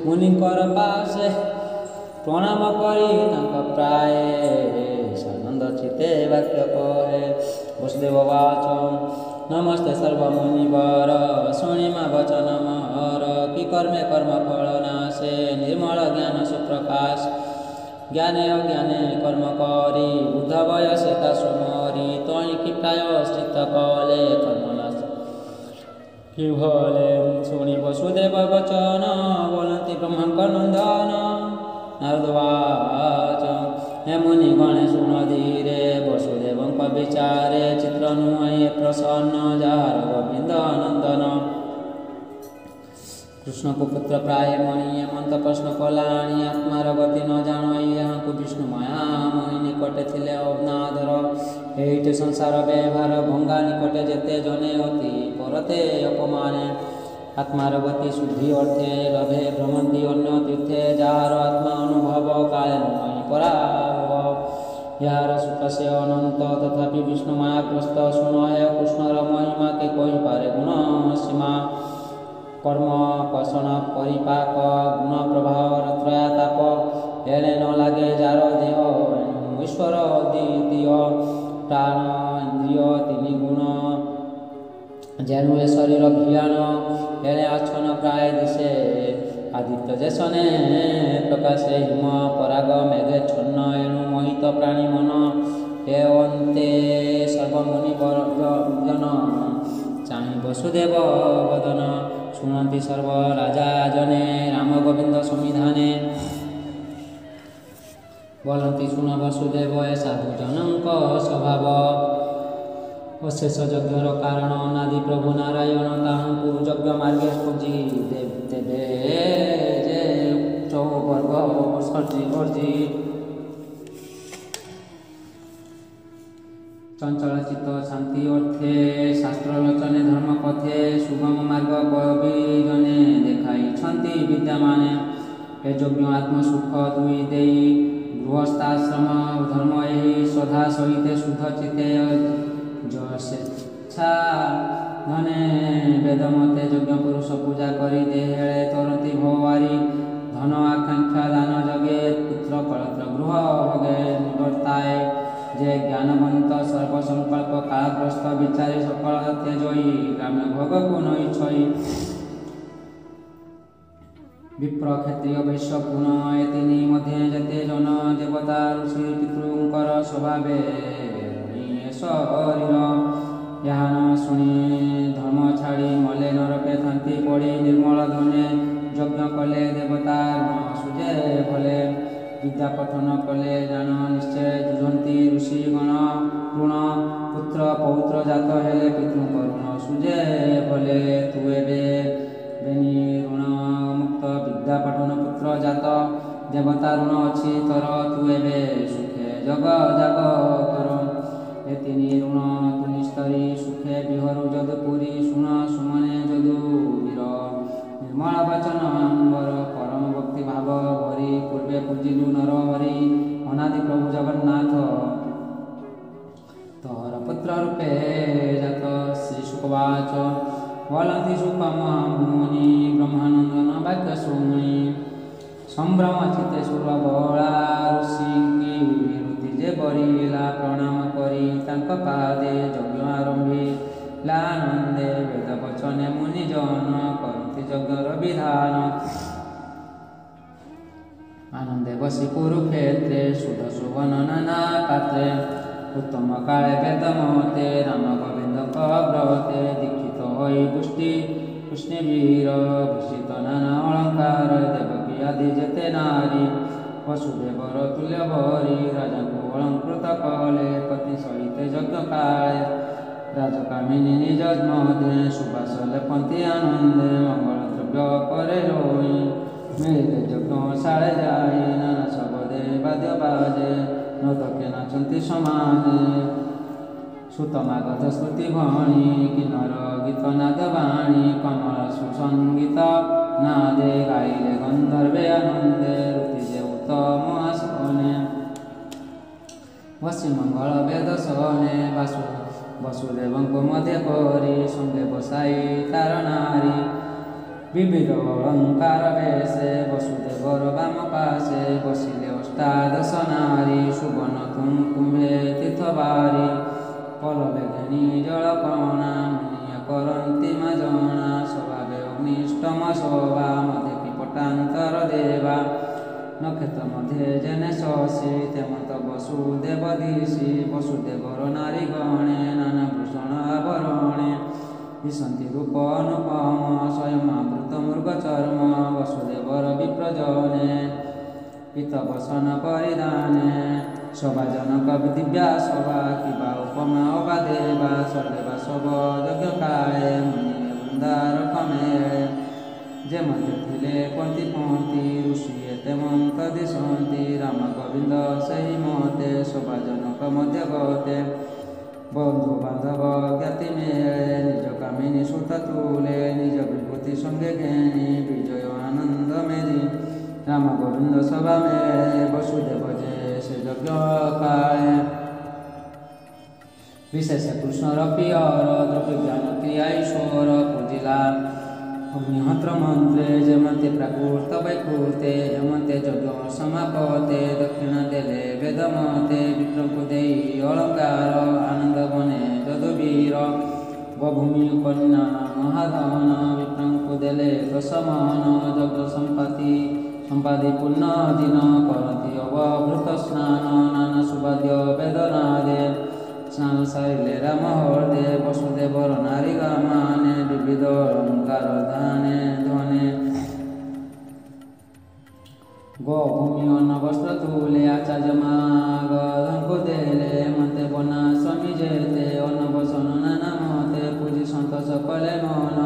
A: मुनिकर पासे प्रणाम करी प्राय सानंद चिते वाक्य कहे वसुदेव वाच नमस्ते सर्वमुनिवर शुणिमा वचन महर कि कर्मे कर्म फल नाशे निर्मल ज्ञान सुप्रकाश ज्ञाने अज्ञाने कर्म करी बुद्ध वयसे सुमरी तई कि प्राय स्थित कले कर्मनाश कि भले शुणी वसुदेव वचन बोलती ब्रह्मांक नंदन नारदवाच हे मुनि गणे शुण धीरे वसुदेव विचारे चित्र नुए प्रसन्न जार गोविंद नंदन कृष्ण को पुत्र प्राय मणि एमंत प्रश्न कलाणी आत्मार गति न जाणई यहाँ को विष्णु माया मणि निकटे थिले अवनाधर एइटे संसार व्यवहार भंगा निकटे जेते जने अति परते अपमाने आत्मार गति शुद्धि अर्थे लभे भ्रमंती अन्य तीर्थे जार आत्मा अनुभव काले मणि पराभव यार सुख से अनंत तथापि विष्णु मायाग्रस्त शुण हे कृष्णर महिमा के कही पारे गुण सीमा कर्म कषण परिपाक गुण प्रभाव त्रयाताप एणे न लागे जार देह ईश्वर द्वितीय प्राण इंद्रिय तीन गुण जेनु ए शरीर भियान एणे आच्छन प्राय दिशे आदित्य जेसने प्रकाशे हिम पराग मेघे छन्न एणु मोहित प्राणी मन हे अन्ते सर्वमुनि जन चाहि वसुदेव वदन शुणती सर्व राजा जने राम गोविंद संविधाने बोलती शुण वसुदेव ए साधु जनक स्वभाव अशेष यज्ञर कारण अनादि प्रभु नारायण ताहू यज्ञ मार्गे खोजी देवे जे चौवर्ग सर्जी अर्जी चंचल चित्त शांति अर्थे शास्त्र लोचने धर्म पथे सुगम मार्ग कवि जने देखाई विद्या माने ଏ ଯଜ୍ଞ ଆତ୍ମସୁଖ ଦୁଇ ଦେଇ ଗୃହସ୍ଥାଶ୍ରମ ଧର୍ମ ଏହି ଶ୍ରଦ୍ଧା ସହିତେ ଶୁଦ୍ଧ ଚିତ୍ତେ ସ୍ୱେଚ୍ଛା ଧନେ ବେଦମତେ ଯଜ୍ଞ ପୁରୁଷ ପୂଜା କରି ଦେହେଳେ ତରନ୍ତି ଭବାରୀ ଧନ ଆକାଂକ୍ଷା ଦାନ ଜଗେ ପୁତ୍ର କଳତ୍ର ଗୃହ ଭୋগে ନିବର୍ତ୍ତାଏ ଯେ ଜ୍ଞାନବନ୍ତ ସର୍ବସଂକଳ୍ପ କାଳଗ୍ରସ୍ତ ବିଚାରି ସକଳ ତ୍ୟଜଇ ଗ୍ରାମ୍ୟ ଭୋଗକୁ ନଇ ଛଇ ବିପ୍ର କ୍ଷତ୍ରିୟ ବୈଶ୍ୟ ପୁନ ଏ ତିନି ମଧ୍ୟରେ ଯେତେ ଜନ ଦେବତା ଋଷି ପିତୃଙ୍କର ସ୍ୱଭାବେ ଶରୀର ଏହା ନ ଶୁଣି ଧର୍ମ ଛାଡ଼ି ମଲେ ନରକେ ଥାନ୍ତି ପଡ଼ି ନିର୍ମଳ ଧନେ ଯଜ୍ଞ କଲେ ଦେବତା ଋଣ ସୁଜେ ଭଲେ ବିଦ୍ୟା ପଠନ କଲେ ଜାଣ ନିଶ୍ଚୟ ଯୁଝନ୍ତି ଋଷିଗଣ ଋଣ ପୁତ୍ର ପୌତ୍ର ଜାତ ହେଲେ ପିତୃଙ୍କ ଋଣ ସୁଜେ ଭଲେ ତୁ ଏବେ ବେନି ଋଣ ମୁକ୍ତ ବିଦ୍ୟା ପଠନ ପୁତ୍ର ଜାତ ଦେବତା ଋଣ ଅଛି ତୋର ତୁ ଏବେ ସୁଖେ ଜଗ ଜାଗ କର ଏ ତିନି ଋଣ ତୁ ନିସ୍ତରୀ ସୁଖେ ବିହରୁ ଯଦୁପୁରୀ ଶୁଣ ସୁମନେ ଯଦୁବୀର ନିର୍ମଳ ବଚନ ଅମ୍ବର ପରମ ଭକ୍ତି ଭାବ ଭରି ପୂର୍ବେ ପୂଜିଲୁ ନର ହରି ଅନାଦି ପ୍ରଭୁ ଜଗନ୍ନାଥ ତୋର ପୁତ୍ର ରୂପେ ଜାତ ଶ୍ରୀ ଶୁକବାଚ ବଲନ୍ତି ସୁପମ ମୁନି ବ୍ରହ୍ମାନନ୍ଦନ ବାକ୍ୟ ଶୁଣି ସମ୍ଭ୍ରମ ଚିତ୍ତେ ସୁରବଳା ଋଷିଙ୍କି ବିରୁତି ଯେ ବରିଲା ପ୍ରଣାମ କରି ତାଙ୍କ ପାଦେ ଯଜ୍ଞ ଆରମ୍ଭିଲା ଆନନ୍ଦେ ବେଦ ବଚନେ ମୁନି ଜନ କରନ୍ତି ଯଜ୍ଞର ବିଧାନ ଆନନ୍ଦେ ବସି କୁରୁକ୍ଷେତ୍ରେ ସୁଧ ସୁବନ ନାନା ପାତ୍ରେ ଉତ୍ତମ କାଳେ ବେଦ ମତେ ରାମ ଗୋବିନ୍ଦଙ୍କ ବ୍ରତେ ଦୀକ୍ଷିତ ହୋଇ ପୁଷ୍ଟି କୃଷ୍ଣବୀର ଭୂଷିତ ନାନା ଅଳଙ୍କାର ଦେବକୀ ଆଦି ଯେତେ ନାରୀ ବସୁଦେବର ତୁଲ୍ୟ ଭରି ରାଜାଙ୍କୁ ଅଳଙ୍କୃତ କଲେ ପତି ସହିତ ଯଜ୍ଞ କାଳେ ରାଜକାମିନୀ ନିଜ ମଧ୍ୟରେ ସୁବାସ ଲେପନ୍ତି ଆନନ୍ଦେ ମଙ୍ଗଳ ଦ୍ରବ୍ୟ କରେ ଲୋଇ ମିଳିଲେ ଯଜ୍ଞ ଶାଳେ ଯାଇ ନାନା ଶବଦେ ବାଦ୍ୟ ବାଜେ ନଦକେ ନାଚନ୍ତି ସମାନେ ସୁତମାଗଧ ସ୍ମୃତି ଭଣି କିନ୍ନର ଗୀତ ନାଦ ବାଣୀ କମଳ ସୁସଙ୍ଗୀତ ନାଦେ ଗାଇଲେ ଗନ୍ଧର୍ବେ ଆନନ୍ଦେ ଋତି ଯେ ଉତ୍ତମ ଆସନେ ବସି ମଙ୍ଗଳ ବେଦ ସହନେ ବସୁଦେବଙ୍କୁ ମଧ୍ୟ କରି ସଙ୍ଗେ ବସାଇ ତାର ନାରୀ ବିବିଧ ଅଳଙ୍କାର ବେଶେ ବସୁଦେବର ବାମ ପାଶେ ବସିଲେ ଅଷ୍ଟାଦଶ ନାରୀ ସୁବର୍ଣ୍ଣ କୁମ୍ଭେ ତୀର୍ଥବାରୀ ପଲବେ ଘେଣି ଜଳକଣା ମୁନିଆ କରନ୍ତି ମା ଜଣା ସ୍ୱଭାବେ ଅଗ୍ନିଷ୍ଟମ ଶୋଭା ମଧେ ପିପଟାନ୍ତର ଦେବା ନକ୍ଷତ୍ର ମଧ୍ୟରେ ଜେନେ ଶଶୀ ତେମନ୍ତ ବସୁଦେବ ଦିଶି ବସୁଦେବର ନାରୀ ଗଣେ ନାନା ଭୂଷଣ ଆବରଣେ ଦିଶନ୍ତି ରୂପ ଅନୁପମ ସ୍ୱୟଂ ଆବୃତ ମୃଗ ଚର୍ମ ବସୁଦେବର ବିପ୍ରଜନେ ପିତ ବସନ ପରିଧାନେ ଶୋଭାଜନକ ଦିବ୍ୟା ଶୋଭା କିବା ଉପମା ଅବା ଦେବା ସ୍ୱର୍ଗବା ଶୋଭ ଯଜ୍ଞ କାଳେ ମୁନି ବୃନ୍ଦାର କମେଳେ ଯେମତେ ଥିଲେ ପନ୍ତି ପନ୍ତି ଋଷି ଏତେ ମନ୍ତ ଦିଶନ୍ତି ରାମ ଗୋବିନ୍ଦ ସେହି ମତେ ଶୋଭାଜନକ ମଧ୍ୟ ଗତେ ବନ୍ଧୁ ବାନ୍ଧବ ଜ୍ଞାତି ମେଳେ ନିଜ କାମିନୀ ସୁତ ତୁଲେ ନିଜ ବିଭୂତି ସଙ୍ଗେ ଘେଣି ବିଜୟ ଆନନ୍ଦ ମେରି ରାମ ଗୋବିନ୍ଦ ସଭା ମେଳେ ବସୁଦେବ ଯେ ସେ ଯଜ୍ଞ କାଳେ ବିଶେଷ କୃଷ୍ଣର ପିୟର ଦ୍ରବ୍ୟ ଜ୍ଞାନ କ୍ରିୟା ଈଶ୍ୱର ପୂଜିଲା ଅଗ୍ନିହୋତ୍ର ମନ୍ତ୍ରେ ଯେମତେ ପ୍ରାକୃତ ବୈକୃତେ ଏମତେ ଯଜ୍ଞ ସମାପତେ ଦକ୍ଷିଣା ଦେଲେ ବେଦମତେ ବିପ୍ରଙ୍କୁ ଦେଇ ଅଳଙ୍କାର ଆନନ୍ଦ ବନେ ଯଦୁବୀର ବଭୂମି କନ୍ୟା ମହାଧନ ବିପ୍ରଙ୍କୁ ଦେଲେ ଦଶମହନ ଯଜ୍ଞ ସମ୍ପାଦି ପୂର୍ଣ୍ଣ ଦିନ କରନ୍ତି ଅବଭୃତ ସ୍ନାନ ନାନା ସୁବାଦ୍ୟ ବେଦନାଦେ ସ୍ନାନ ସାରିଲେ ରାମ ହୃଦେ ବସୁଦେବର ନାରୀ ଗାମାନେ ବିବିଧ ଅଳଙ୍କାର ଧାନେ ଧ୍ୱନେ ଗୋଭୂମି ଅନ୍ନ ବସ୍ତ୍ର ତୁଲେ ଆଚାର୍ଯ୍ୟ ମାଗଧଙ୍କୁ ଦେଲେ ମତେ ବନା ସ୍ୱାମୀ ଯେତେ ଅନ୍ନ ବସନ ନାନା ମତେ ପୂଜି ସନ୍ତୋଷ କଲେ ମନ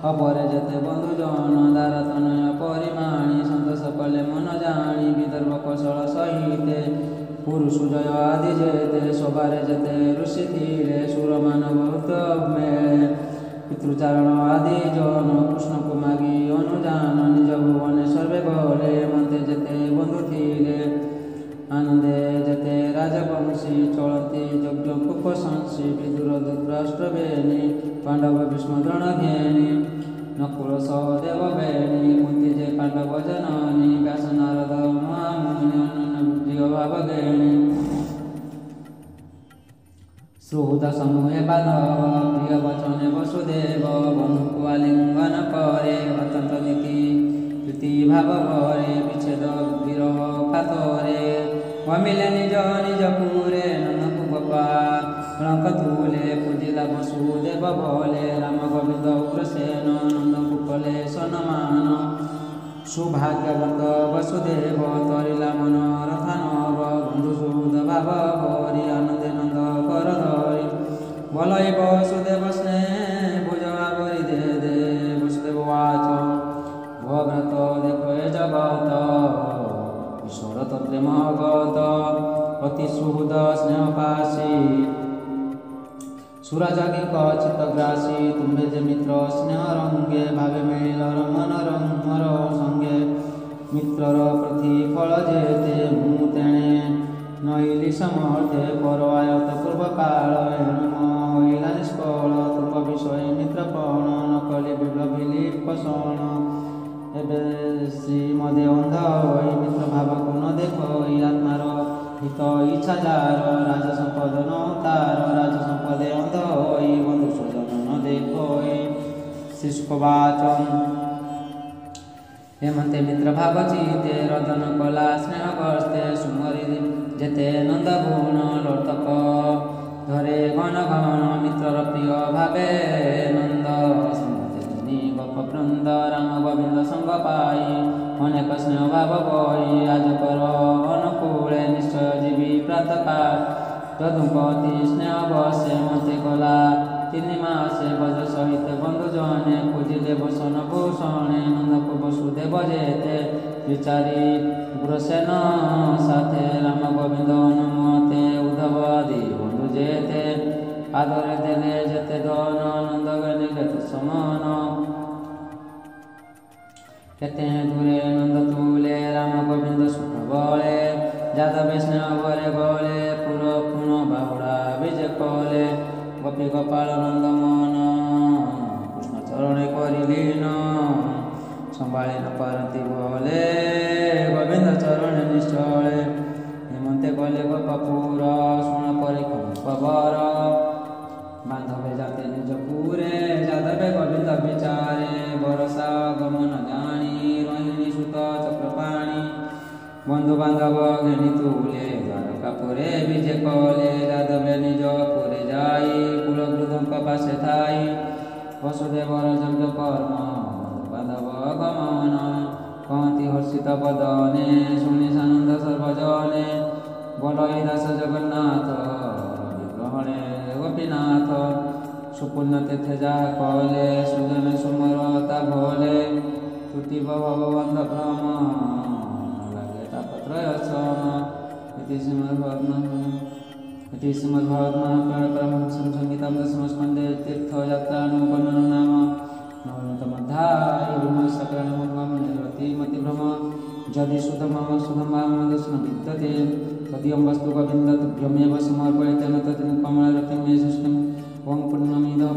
A: ଅପରେ ଯେତେ ବନ୍ଧୁ ଜନ ଦାର ତନୟ ପରିମାଣି ସନ୍ତୋଷ କଲେ ମନ ଜାଣି ବିଦର୍ଭ କୌଶଳ ସହିତେ ପୁରୁଷ ଜୟ ଆଦି ଯେତେ ସଭାରେ ଯେତେ ଋଷି ଥିଲେ ସୁରମାନ ବହୁତ ମେଳେ ପିତୃଚାରଣ ଆଦି ଜନ କୃଷ୍ଣକୁ ମାଗି ଅନୁଜାନ ନିଜ ଭୁବନେ ସର୍ବେ ଗଲେ राजवंशी चलती यज्ञ कुपशंसी विदुर धृतराष्ट्रवेणी पांडव भीष्म द्रोणघेणी नकुल सहदेव बेणी कुंती जे पांडव जननी व्यास नारद महामुनि प्रिय भावगेणी श्रुत समूहे बांधव प्रिय वचने वसुदेव बंधुको आलिंगन करे अत्यंत नीति प्रीति भाव भरे विच्छेद विरह कातरे वमिले निज निज पुरे नंदकु गोपा रंक तुले पूजिला वसुदेव भले राम गोविंद उग्रसेन नंदकु कले सनमान सुभाग्यवंत वसुदेव तरिला मन रथानव बंधु सुहृद भाव भरी आनंदे नंद कर धरी बलय वसुदेव स्नेह भुजवा भरी दे दे वसुदेव वाच भव्रत देखो ए जगत ईश्वर तत्रे महगत अति सुहृद स्नेह पासी सुराजागी चित्तग्रासी तुम्भे जे मित्र स्नेह रंगे भावे मिल रमन रमर संगे मित्रर प्रतिफल जेते मु तेणे नईली समर्थे पर आयत पूर्व काल महिला निष्फल तुम विषय मित्रपण नकली विप्लविली पषण एबे श्रीमदे अंध होई मित्र भाव को न देखो आत्मार हित इच्छा जार राज संपद न तार राज संपदे अंध होई बंधु स्वजन न देखो शिशुकवाचन हेमंते मित्र भाव चिते रदन कला स्नेह गर्स्ते सुमरी जेते नंद गुण लोटक धरे गण गण मित्र प्रिय भावे नंद गोप वृंद राम गोविंद संग पाई अनेक स्नेह भाव बही आज कर अनुकूले निश्चय जीवी प्रात काल यदुपति स्नेह बसे मते गला 3 मासे बज सहित बंधु जने खोजिले बसन भूषणे नंदको वसुदेव जेते विचारी उग्रसेन साथे राम गोविंद हनुमते उद्धव आदि बंधु जेते आदरे देले जेते दन नंद गणे केते समान केते दूरे नंद तुले राम गोविंद सुख बले जादव स्नेह बरे गले पुर पुन बाहुड़ा विजय कले गोपी गोपाल नंद मन कृष्ण चरण करिलीन संभाली न पारती बोले गोविंद चरण निश्चले हेमंते कले गोपपुर शुण परि खबर बांधवे जाते निज पुरे जादवे गोविंद विचारे बरसा गमन जानी रोहिणी सुत चक्रपाणी बंधु बांधव घेनी तुले द्वारकापुरे विजय कले जादवे निज पुरे जाई कुल वृद्धंक पासे थाई वसुदेवर यज्ञ कर्म बांधव गमन कहती हर्षित बदने शुनि सानंद सर्वजने बलई दास जगन्नाथ विग्रहणे गोपीनाथ सुपुण्य तीर्थ जा कले सुजन सुमरता भोले तुति भवबंध भ्रम लगे तापत्रय सम इति श्रीमद्भागवत परमहंसं संहितां दशमस्कन्धे तीर्थयात्रानुवर्णनं नाम नवमोऽध्यायः ब्रह्मसकलमङ्गलं निरतिमतिभ्रम यदि सुधमं सुधमामदर्शनं विद्यते तदीयं वस्तु गोविन्द तुभ्यमेव समर्पयते न तत् कमलरतिं मे सृष्टिम् ओं पूर्णमिदः